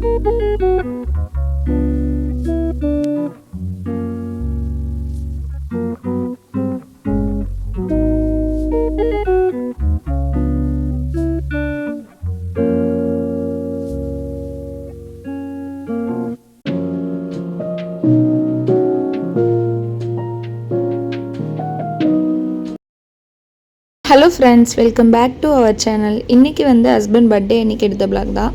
Hello friends, welcome back to our channel. இன்றைக்கி husband birthday அன்றைக்கி எடுத்த பிளாக் தான்.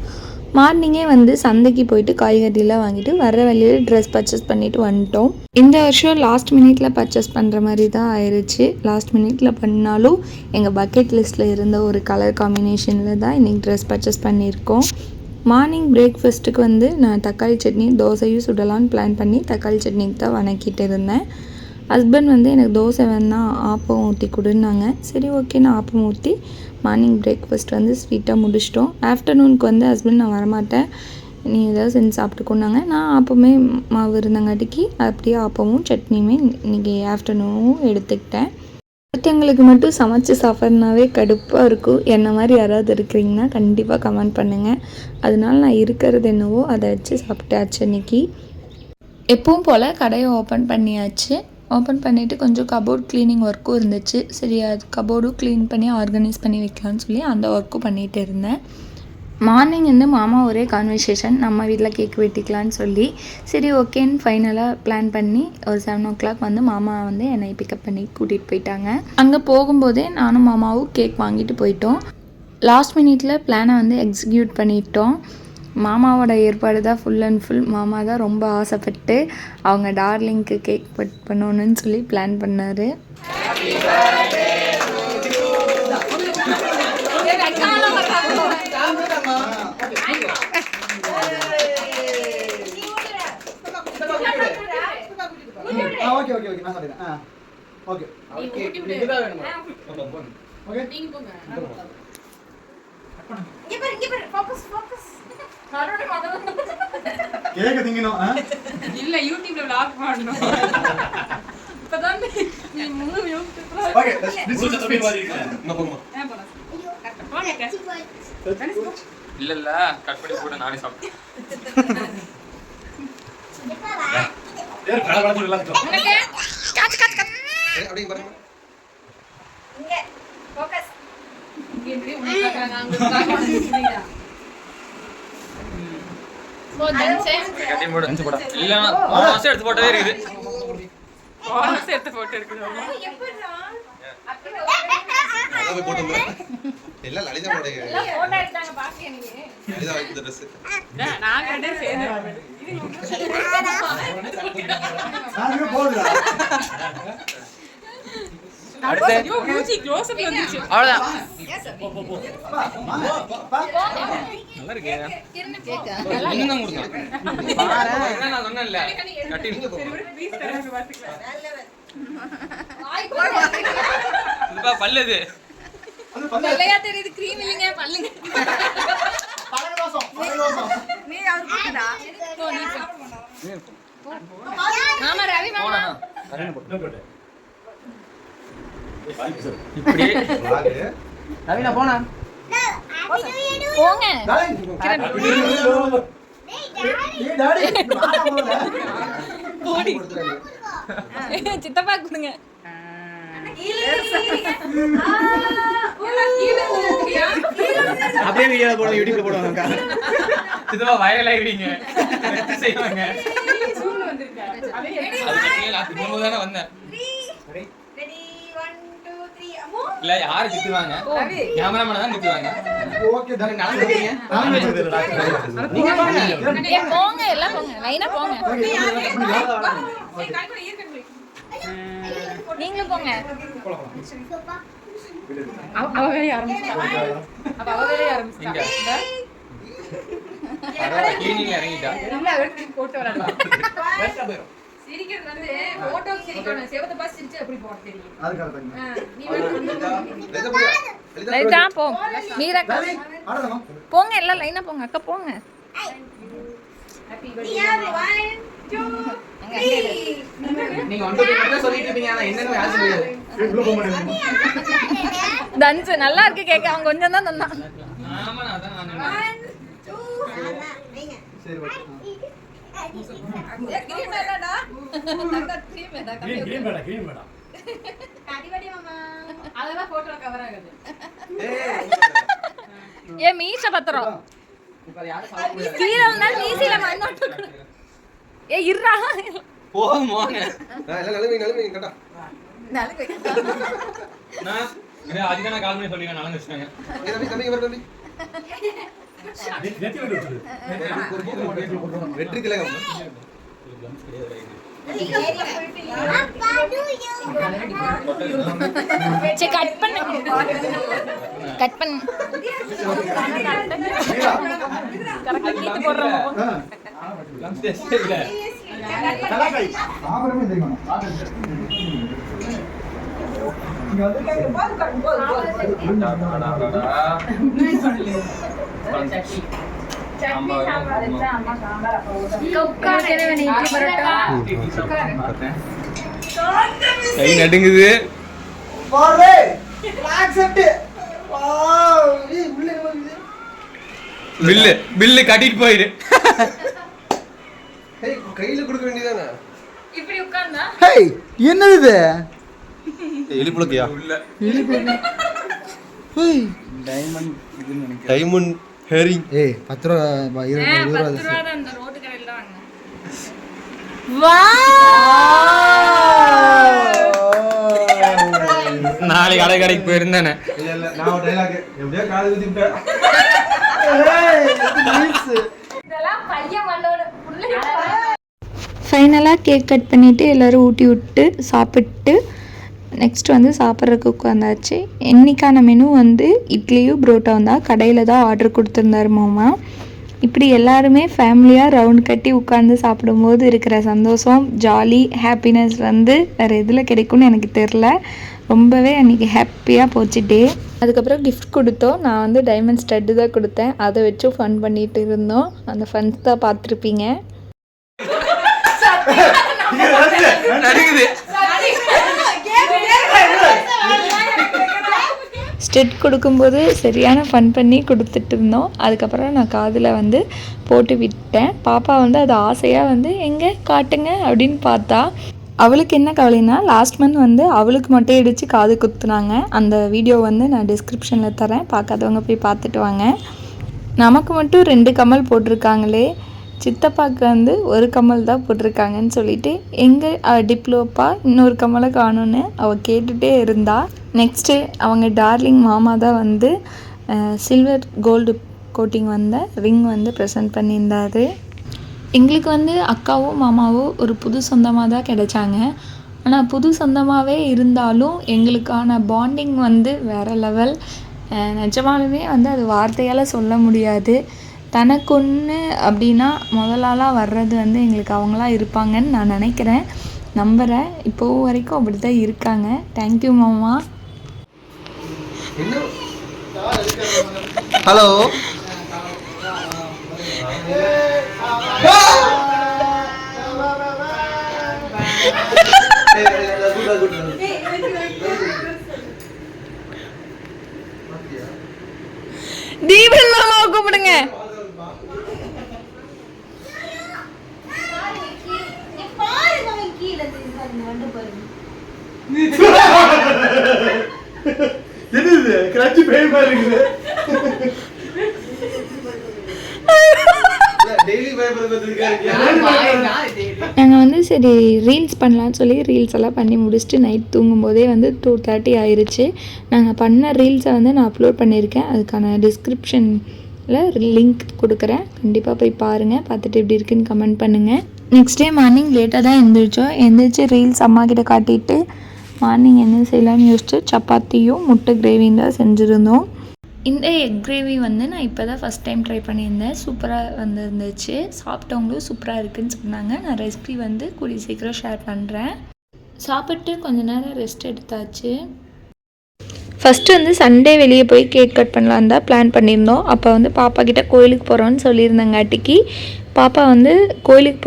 மார்னிங்கே சந்தைக்கு போயிட்டு காய்கறிலாம் வாங்கிட்டு வர வழியில் ட்ரெஸ் பர்ச்சேஸ் பண்ணிவிட்டு வந்துட்டோம். இந்த வருஷம் லாஸ்ட் மினிட்ல பர்ச்சேஸ் பண்ணுற மாதிரி தான் ஆயிடுச்சு. லாஸ்ட் மினிட்ல பண்ணாலும் எங்கள் பக்கெட் லிஸ்ட்டில் இருந்த ஒரு கலர் காம்பினேஷனில் தான் இன்றைக்கி ட்ரெஸ் பர்ச்சேஸ் பண்ணியிருக்கோம். மார்னிங் பிரேக்ஃபாஸ்ட்டுக்கு நான் தக்காளி சட்னி தோசையும் சுடலான்னு பிளான் பண்ணி தக்காளி சட்னிக்கு தான் வணக்கிட்டு இருந்தேன். ஹஸ்பண்ட் எனக்கு தோசை வேணாம் ஆப்பம் ஊற்றி கொடுன்னாங்க. சரி ஓகே, நான் ஆப்பம் ஊற்றி மார்னிங் பிரேக்ஃபாஸ்ட் ஸ்வீட்டாக முடிச்சிட்டோம். ஆஃப்டர்நூனுக்கு ஹஸ்பண்ட் நான் வரமாட்டேன், நீ ஏதாவது செஞ்சு சாப்பிட்டுக்கொண்டாங்க. நான் ஆப்பமே மாவு இருந்தங்காட்டிக்கு அப்படியே ஆப்பமும் சட்னியுமே இன்றைக்கி ஆஃப்டர்நூனும் எடுத்துக்கிட்டேன். ஒருத்தவங்களுக்கு மட்டும் சமைச்சு சாப்பிட்றதுனாவே கடுப்பாக இருக்கும். என்ன மாதிரி யாராவது இருக்கிறீங்கன்னா கண்டிப்பாக கமெண்ட் பண்ணுங்கள். அதனால நான் இருக்கிறது என்னவோ அதை வச்சு சாப்பிட்டாச்சு. இன்றைக்கி எப்பவும் போல் கடையை ஓப்பன் பண்ணியாச்சு. ஓப்பன் பண்ணிவிட்டு கொஞ்சம் கபோர்ட் க்ளீனிங் ஒர்க்கும் இருந்துச்சு. சரி, அது கபோர்டும் க்ளீன் பண்ணி ஆர்கனைஸ் பண்ணி வைக்கலான்னு சொல்லி அந்த ஒர்க்கும் பண்ணிகிட்டு இருந்தேன். மார்னிங் மாமா ஒரே கான்வர்சேஷன், நம்ம வீட்டில் கேக் வெட்டிக்கலான்னு சொல்லி. சரி ஓகேன்னு ஃபைனலாக பிளான் பண்ணி ஒரு 7 o'clock மாமா என்னை பிக்கப் பண்ணி கூட்டிகிட்டு போயிட்டாங்க. அங்கே போகும்போதே நானும் மாமாவும் கேக் வாங்கிட்டு போயிட்டோம். லாஸ்ட் மினிட்ல பிளானை எக்ஸிக்யூட் பண்ணிட்டோம். மாமாவோட ஏற்பாடு தான் ஃபுல் அண்ட் ஃபுல். மாமா தான் ரொம்ப ஆசைப்பட்டு அவங்க டார்லிங்க்கு கேக் கட் பண்ணணுன்னு சொல்லி பிளான் பண்ணார். கேக்க திங்கணும் இல்ல யூடியூப்ல vlog பண்ணனும். இப்பதான் நீ மூணு யூடியூப்ல ஓகே திஸ் இஸ் தி மாதிரி நான் போமா இல்ல இல்ல கட் பண்ணி போடு, நானே சாப்பிட்டேன். ஏய் பட பட சொல்லலாம் கட் அப்படியே பாருங்க. இங்க ஃபோக்கஸ் இங்க இப்படி உனக்கு நாங்க கட்டி மூடு அஞ்சு போடா. இல்ல மாசம் எடுத்து போட்டவே இருக்குது. மாசம் எடுத்து போட்டு இருக்குது. எப்படா அத போடுங்க. இல்ல லலிதா போடுங்க. இல்ல போட்டோ எடுத்தாங்க பாக்கிய நீ. லலிதா வைத்த Dress. நான் கண்டே சேது. நான் போடுடா. அடுத்து மூஞ்சி க்ளோஸ் அப் வந்துச்சு. அவ்வளவுதான். நல்லா இருக்கு. கேக்க இன்னும் கொடுங்க. பாரு என்ன நான் சொன்னேன்ல. கட்டி ப்ளீஸ் தரங்க பாத்துக்கலாம். இதுபா பல்லுது. வெள்ளையா தெரியுது, கிரீம் இல்லங்க பல்லுங்க. பழகவாசம். நீ அவர் போடா. நீ மாமா ரவி மாமா கரெக்ட் போடு. இப்படி ரவினா போனா போங்க. சித்தப்பா கொடுங்க. அப்படியே வீடியோ போடுங்க, யூடியூப்ல போடுவாங்க. இதுவா வைரல் ஆயிடுவீங்க. செய்வாங்க. சூழ்நிலை வந்திருக்கா. அது கட்டியே லாஸ்ட் நம்ம தான வந்தேன். ரெடி 1 2 3 அம்மோ. இல்ல யாரு திட்டுவாங்க? கேமராமேன் தான் திட்டுவாங்க. ஓகே டாடி நான் சொல்றேன். நீங்க பாருங்க. ஏ போங்க, எல்லாம் போங்க. லைனா போங்க. நீங்களும் போங்க. அவ வேலைய ஆரம்பிச்சா. அப்ப அவ வேலைய ஆரம்பிச்சா. கிளீனிங்ல இறங்கிட்டா. இல்ல அவருக்கு போட்டு வரலாம். சிரிக்கிறது போட்டோ சிரிக்கணும். செவத்த பாஸ் சிரிச்சு அப்படி போட தெரியும். அது கரெக்ட்டா. நீ வந்து லலிதா போடு. லைட்டா போ. மீரா டாடி ஆடணும். போங்க, எல்லாம் லைனா போங்க. அக்கா போங்க. Happy birthday 1 2 3. நீங்க ஒன்று மட்டும் சொல்லிட்டு இருப்பீங்க, ஆனா என்னன்னு யாரும் தெரியாது. உள்ள போக மாட்டேன். டான்ஸ் நல்லா இருக்கு கேக்க. அவன் கொஞ்சம் தான் தந்தான். ஆமா நான் அதான் நான் 1 2 சரி ஓகே கிரீன் வேணாடா தங்க கிரீன் வேணா கிரீன் மேடம் கடிவடி மாமா அதெல்லாம் போட்டோல கவர் ஆகுது ஏய் ஏ மீச பத்திரம் இப்ப யார சாப்பிட முடியாது சீரல்னா மீசில மண்ணோட்டு ஏ இருடா போதுமாங்க எல்லாம் நழுவி கட்டா நலுக்கு நான் அதுக்கான கால் பண்ணி சொல்லி நலங்க வச்சுட்டாங்க தம்பி வர தம்பி நெத்தி விட்டு வெற்றி கிளங்க சே கட் பண்ணு கட் பண்ணு கரெக்ட்டா கீத்து போடுறோம் இல்ல கலாக்காய் சாப்பிடவே தெரியுமா இங்க கை நடுங்குது பாரு பிளாக் செட் வாவ் ஏய் உள்ள என்ன இருக்குது பில்லு கட்டிட்டு போயிரு ஏய் கையில கொடுக்க வேண்டியதானே இப்படி உட்கார்ந்தா ஹேய் என்னது இது எலிப்புலக்கியா உள்ள ஹேய் டைமண்ட் ஹெரிங் ஏய் 10 ரூபா 20 ரூபா 10 ரூபாய் அந்த ரோட்டு கடையில தான் வாங்குனேன் நாளைக்கு கடைக்கு போயிருந்தானே இல்ல இல்ல நான் ஒரு டயலாக் எப்படியோ காது ஊத்திட்டேன் இதெல்லாம் பையன் வந்தோட புள்ள ஃபைனலாக கேக் கட் பண்ணிவிட்டு எல்லோரும் ஊட்டி விட்டு சாப்பிட்டு நெக்ஸ்ட் வந்து சாப்பிட்றதுக்கு உட்காந்தாச்சு. இன்றைக்கான மெனு வந்து இட்லியும் புரோட்டாவும் தான். கடையில் தான் ஆர்டர் கொடுத்துருந்தாரு மாமா. இப்படி எல்லாருமே ஃபேமிலியாக ரவுண்ட் கட்டி உட்காந்து சாப்பிடும்போது இருக்கிற சந்தோஷம், ஜாலி, ஹாப்பினஸ் வந்து வேறு எதில் கிடைக்கும்னு எனக்கு தெரில. ரொம்பவே அன்றைக்கி ஹாப்பியாக போச்சு டே. அதுக்கப்புறம் கிஃப்ட் கொடுத்தோம். நான் வந்து டைமண்ட் ஸ்டட்டு தான் கொடுத்தேன். அதை வச்சு ஃபன் பண்ணிகிட்டு இருந்தோம். அந்த ஃபன்ஸ் தான் பார்த்துருப்பீங்க. ஸ்டெட் கொடுக்கும்போது சரியான ஃபன் பண்ணி கொடுத்துட்டு இருந்தோம். அதுக்கப்புறம் நான் காதில் வந்து போட்டு விட்டேன். பாப்பா வந்து அது ஆசையாக வந்து எங்கே காட்டுங்க அப்படின்னு பார்த்தா. அவளுக்கு என்ன கவலைன்னா லாஸ்ட் மந்த் வந்து அவளுக்கு மொட்டை அடித்து காது குத்துனாங்க. அந்த வீடியோ வந்து நான் டிஸ்கிரிப்ஷனில் தரேன், பார்க்காதவங்க போய் பார்த்துட்டு வாங்க. நமக்கு மட்டும் 2 கம்மல் போட்டிருக்காங்களே, சித்தப்பாவுக்கு வந்து 1 கம்மல் தான் போட்டிருக்காங்கன்னு சொல்லிட்டு எங்கே டிப்ளோப்பா இன்னொரு கம்மலை காணும்னு அவள் கேட்டுகிட்டே இருந்தா. நெக்ஸ்ட்டு அவங்க டார்லிங் மாமா தான் வந்து சில்வர் கோல்டு கோட்டிங் வந்த ரிங் வந்து ப்ரெசென்ட் பண்ணியிருந்தாரு. எங்களுக்கு வந்து அக்காவும் மாமாவும் ஒரு புது சொந்தமாக தான் கிடைச்சாங்க. ஆனால் புது சொந்தமாகவே இருந்தாலும் எங்களுக்கான பாண்டிங் வந்து வேறு லெவல். நிஜமாலுமே வந்து அது வார்த்தையால் சொல்ல முடியாது. தனக்கு ஒன்று அப்படின்னா முதலாளாக வர்றது வந்து எங்களுக்கு அவங்களாம் இருப்பாங்கன்னு நான் நினைக்கிறேன், நம்புகிறேன். இப்போ வரைக்கும் அப்படி தான் இருக்காங்க. தேங்க்யூ மாமா. ஹலோ தீபன் மாமாவை கூப்பிடுங்க. என்னது கிராச்சி பேய் மாதிரி இருக்குது. டெய்லி நாங்கள் வந்து சரி ரீல்ஸ் பண்ணலான்னு சொல்லி ரீல்ஸ் எல்லாம் பண்ணி முடிச்சுட்டு நைட் தூங்கும்போதே வந்து 2:30 ஆயிடுச்சு. நாங்கள் பண்ண ரீல்ஸை வந்து நான் அப்லோட் பண்ணியிருக்கேன். அதுக்கான டிஸ்கிரிப்ஷனில் லிங்க் கொடுக்குறேன், கண்டிப்பாக போய் பாருங்கள். பார்த்துட்டு எப்படி இருக்குன்னு கமெண்ட் பண்ணுங்கள். நெக்ஸ்ட் டே மார்னிங் லேட்டாக தான் எழுந்திரிச்சோம். எழுந்திரிச்சு ரீல்ஸ் அம்மா கிட்ட காட்டிட்டு மார்னிங் என்ன செய்யலாம்னு யோசிச்சு சப்பாத்தியும் முட்டை கிரேவியும் தான் செஞ்சுருந்தோம். இந்த எக் கிரேவி வந்து நான் இப்போ தான் ஃபஸ்ட் டைம் ட்ரை பண்ணியிருந்தேன். சூப்பராக வந்துருந்துச்சு. சாப்பிட்டவங்களும் சூப்பராக இருக்குதுன்னு சொன்னாங்க. நான் ரெசிபி வந்து கூடிய சீக்கிரம் ஷேர் பண்ணுறேன். சாப்பிட்டு கொஞ்ச நேரம் ரெஸ்ட் எடுத்தாச்சு. ஃபஸ்ட்டு வந்து சண்டே வெளியே போய் கேக் கட் பண்ணலான்னு தான் பிளான் பண்ணியிருந்தோம். அப்போ வந்து பாப்பா கிட்டே கோயிலுக்கு போகிறோன்னு சொல்லியிருந்தங்காட்டிக்கு பாப்பா வந்து கோயிலுக்கு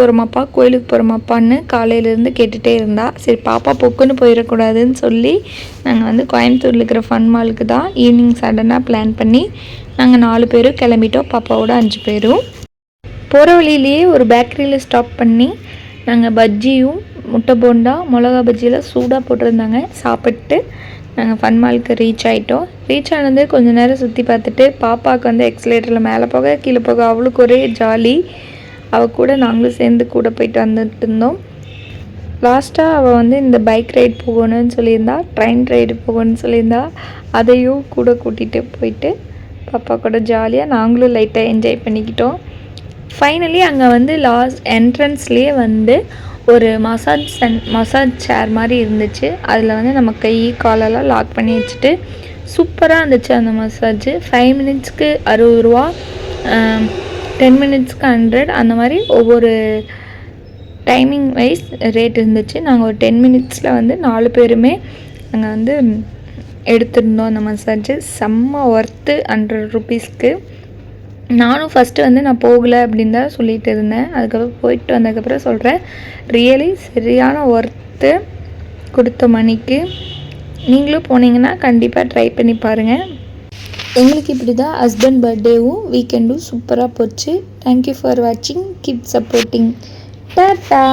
போகிறோமாப்பான்னு காலையிலேருந்து கேட்டுகிட்டே இருந்தா. சரி பாப்பா பொக்குன்னு போயிடக்கூடாதுன்னு சொல்லி நாங்கள் வந்து கோயம்புத்தூரில் இருக்கிற ஃபன் மாலுக்கு தான் ஈவினிங் சடனாக பிளான் பண்ணி நாங்கள் 4 பேரும் கிளம்பிட்டோம். பாப்பாவோட 5 பேரும். போகிற வழியிலேயே ஒரு பேக்கரியில் ஸ்டாப் பண்ணி நாங்கள் பஜ்ஜியும் முட்டை போண்டா மிளகா பஜ்ஜியெல்லாம் சூடாக போட்டிருந்தாங்க. சாப்பிட்டு நாங்கள் ஃபன் மாலுக்கு ரீச் ஆகிட்டோம். ரீச் ஆனது கொஞ்சம் நேரம் சுற்றி பார்த்துட்டு பாப்பாவுக்கு வந்து எக்ஸலேட்டரில் மேலே போக கீழே போக அவளுக்கு ஒரே ஜாலி. அவள் கூட நாங்களும் சேர்ந்து கூட போயிட்டு வந்துட்டு இருந்தோம். லாஸ்ட்டாக அவள் வந்து இந்த பைக் ரைடு போகணும்னு சொல்லியிருந்தா, ட்ரெயின் ரைடு போகணும்னு சொல்லியிருந்தா. அதையும் கூட கூட்டிகிட்டு போயிட்டு பாப்பா கூட ஜாலியாக நாங்களும் லைட்டாக என்ஜாய் பண்ணிக்கிட்டோம். ஃபைனலி அங்கே வந்து லாஸ்ட் என்ட்ரன்ஸ்லேயே வந்து ஒரு மசாஜ் சேர் மாதிரி இருந்துச்சு. அதில் வந்து நம்ம கை காலெல்லாம் லாக் பண்ணி வச்சுட்டு சூப்பராக இருந்துச்சு அந்த மசாஜ். 5 மினிட்ஸ்க்கு 60 ரூபா, 10 மினிட்ஸ்க்கு 100, அந்த மாதிரி ஒவ்வொரு டைமிங் வைஸ் ரேட் இருந்துச்சு. நாங்கள் ஒரு 10 மினிட்ஸில் வந்து 4 பேருமே நாங்கள் வந்து எடுத்திருந்தோம் அந்த மசாஜ். செம்ம ஒர்த்து 100 ருபீஸ்க்கு. நானும் ஃபஸ்ட்டு வந்து நான் போகலை அப்படின்னு தான் சொல்லிகிட்டு இருந்தேன். அதுக்கப்புறம் போயிட்டு வந்ததுக்கப்புறம் சொல்கிறேன், ரியலி சரியான ஒர்த்து கொடுத்த மணிக்கு. நீங்களும் போனீங்கன்னா கண்டிப்பாக ட்ரை பண்ணி பாருங்கள். எங்களுக்கு இப்படி தான் ஹஸ்பண்ட் பர்த்டேவும் வீக்கெண்டும் சூப்பராக போச்சு. தேங்க்யூ ஃபார் வாட்சிங். Keep supporting. டாடா.